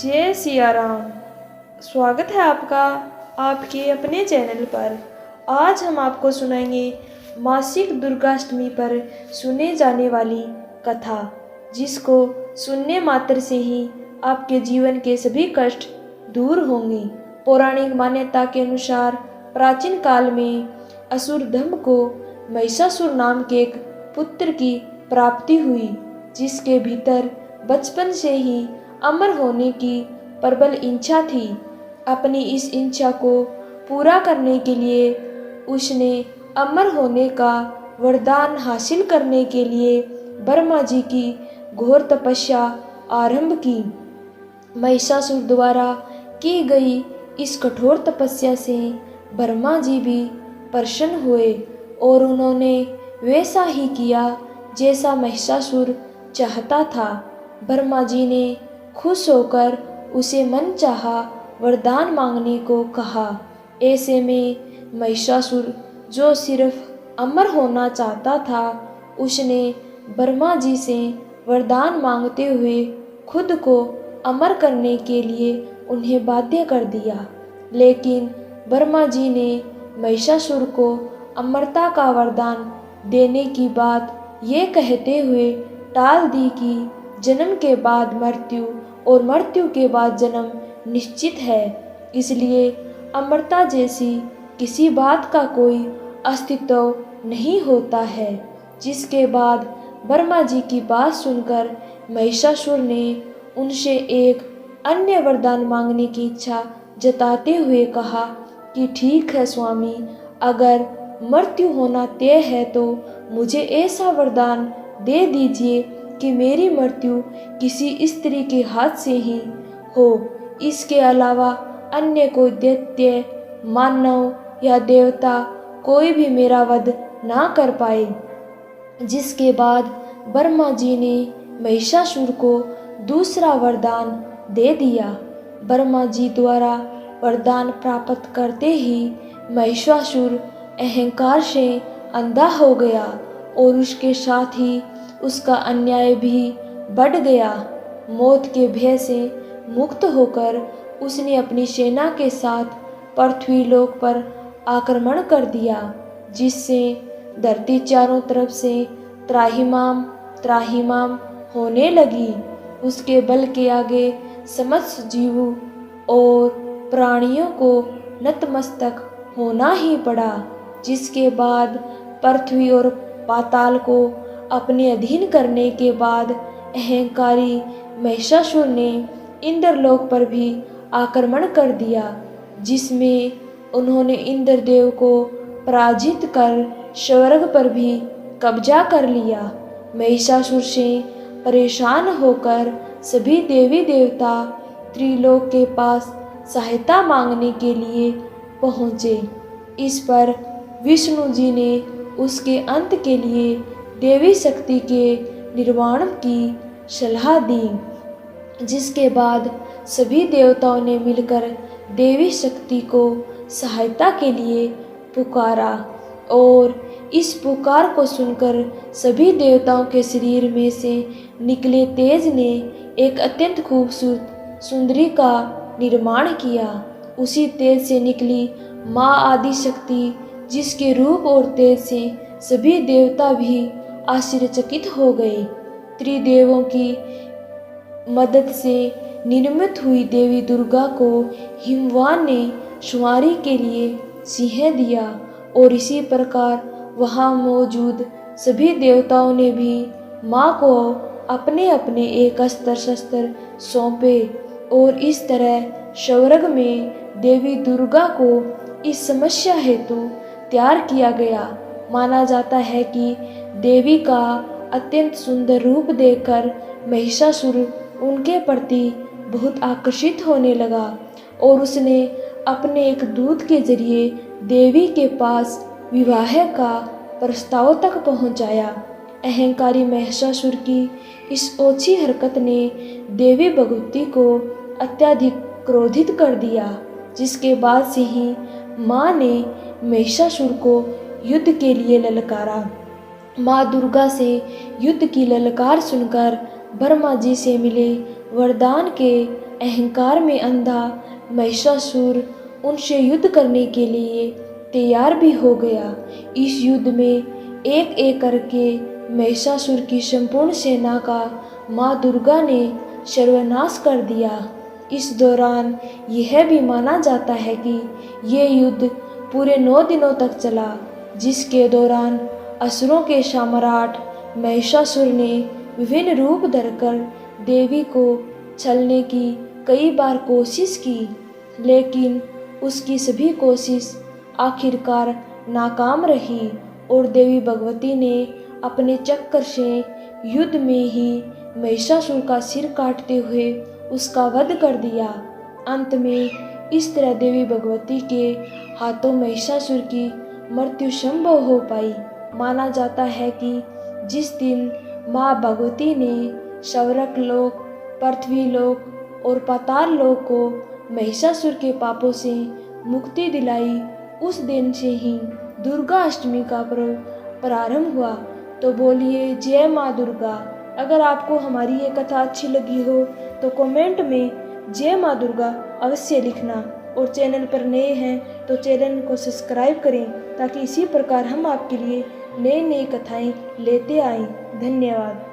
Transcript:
जय सिया राम। स्वागत है आपका आपके अपने चैनल पर। आज हम आपको सुनाएंगे मासिक दुर्गाष्टमी पर सुने जाने वाली कथा, जिसको सुनने मात्र से ही आपके जीवन के सभी कष्ट दूर होंगे। पौराणिक मान्यता के अनुसार प्राचीन काल में असुर धम्म को महिषासुर नाम के एक पुत्र की प्राप्ति हुई, जिसके भीतर बचपन से ही अमर होने की प्रबल इच्छा थी। अपनी इस इच्छा को पूरा करने के लिए उसने अमर होने का वरदान हासिल करने के लिए ब्रह्मा जी की घोर तपस्या आरंभ की। महिषासुर द्वारा की गई इस कठोर तपस्या से ब्रह्मा जी भी प्रसन्न हुए और उन्होंने वैसा ही किया जैसा महिषासुर चाहता था। ब्रह्मा जी ने खुश होकर उसे मनचाहा वरदान मांगने को कहा। ऐसे में महिषासुर, जो सिर्फ अमर होना चाहता था, उसने ब्रह्मा जी से वरदान मांगते हुए खुद को अमर करने के लिए उन्हें बाध्य कर दिया। लेकिन ब्रह्मा जी ने महिषासुर को अमरता का वरदान देने की बात ये कहते हुए टाल दी कि जन्म के बाद मृत्यु और मृत्यु के बाद जन्म निश्चित है, इसलिए अमरता जैसी किसी बात का कोई अस्तित्व नहीं होता है। जिसके बाद ब्रह्मा जी की बात सुनकर महिषासुर ने उनसे एक अन्य वरदान मांगने की इच्छा जताते हुए कहा कि ठीक है स्वामी, अगर मृत्यु होना तय है तो मुझे ऐसा वरदान दे दीजिए कि मेरी मृत्यु किसी स्त्री के हाथ से ही हो। इसके अलावा अन्य कोई दैत्य, मानव या देवता कोई भी मेरा वध ना कर पाए। जिसके बाद ब्रह्मा जी ने महिषासुर को दूसरा वरदान दे दिया। ब्रह्मा जी द्वारा वरदान प्राप्त करते ही महिषासुर अहंकार से अंधा हो गया और उसके साथ ही उसका अन्याय भी बढ़ गया। मौत के भय से मुक्त होकर उसने अपनी सेना के साथ पृथ्वीलोक पर आक्रमण कर दिया, जिससे धरती चारों तरफ से त्राहिमाम त्राहिमाम होने लगी। उसके बल के आगे समस्त जीवों और प्राणियों को नतमस्तक होना ही पड़ा। जिसके बाद पृथ्वी और पाताल को अपने अधीन करने के बाद अहंकारी महिषासुर ने इंद्रलोक पर भी आक्रमण कर दिया, जिसमें उन्होंने इंद्रदेव को पराजित कर स्वर्ग पर भी कब्जा कर लिया। महिषासुर से परेशान होकर सभी देवी देवता त्रिलोक के पास सहायता मांगने के लिए पहुँचे। इस पर विष्णु जी ने उसके अंत के लिए देवी शक्ति के निर्वाण की सलाह दी। जिसके बाद सभी देवताओं ने मिलकर देवी शक्ति को सहायता के लिए पुकारा और इस पुकार को सुनकर सभी देवताओं के शरीर में से निकले तेज ने एक अत्यंत खूबसूरत सुंदरी का निर्माण किया। उसी तेज से निकली माँ आदि शक्ति, जिसके रूप और तेज से सभी देवता भी आश्चर्यचकित हो गए। त्रिदेवों की मदद से निर्मित हुई देवी दुर्गा को हिमवान ने सवारी के लिए सिंह दिया और इसी प्रकार वहाँ मौजूद सभी देवताओं ने भी माँ को अपने अपने एक अस्त्र शस्त्र सौंपे और इस तरह स्वर्ग में देवी दुर्गा को इस समस्या हेतु तैयार किया गया। माना जाता है कि देवी का अत्यंत सुंदर रूप देखकर महिषासुर उनके प्रति बहुत आकर्षित होने लगा और उसने अपने एक दूत के जरिए देवी के पास विवाह का प्रस्ताव तक पहुंचाया। अहंकारी महिषासुर की इस ओछी हरकत ने देवी भगवती को अत्यधिक क्रोधित कर दिया, जिसके बाद से ही माँ ने महिषासुर को युद्ध के लिए ललकारा। माँ दुर्गा से युद्ध की ललकार सुनकर ब्रह्मा जी से मिले वरदान के अहंकार में अंधा महिषासुर उनसे युद्ध करने के लिए तैयार भी हो गया। इस युद्ध में एक एक करके महिषासुर की संपूर्ण सेना का माँ दुर्गा ने सर्वनाश कर दिया। इस दौरान यह भी माना जाता है कि ये युद्ध पूरे 9 दिनों तक चला, जिसके दौरान असुरों के सम्राट महिषासुर ने विभिन्न रूप धरकर देवी को छलने की कई बार कोशिश की, लेकिन उसकी सभी कोशिश आखिरकार नाकाम रही और देवी भगवती ने अपने चक्र से युद्ध में ही महिषासुर का सिर काटते हुए उसका वध कर दिया। अंत में इस तरह देवी भगवती के हाथों महिषासुर की मृत्यु संभव हो पाई। माना जाता है कि जिस दिन माँ भगवती ने स्वर्ग लोक, पृथ्वी लोक और पाताल लोक को महिषासुर के पापों से मुक्ति दिलाई, उस दिन से ही दुर्गा अष्टमी का पर्व प्रारंभ हुआ। तो बोलिए जय माँ दुर्गा। अगर आपको हमारी ये कथा अच्छी लगी हो तो कमेंट में जय माँ दुर्गा अवश्य लिखना, और चैनल पर नए हैं तो चैनल को सब्सक्राइब करें ताकि इसी प्रकार हम आपके लिए नई नई कथाएं लेते आएं। धन्यवाद।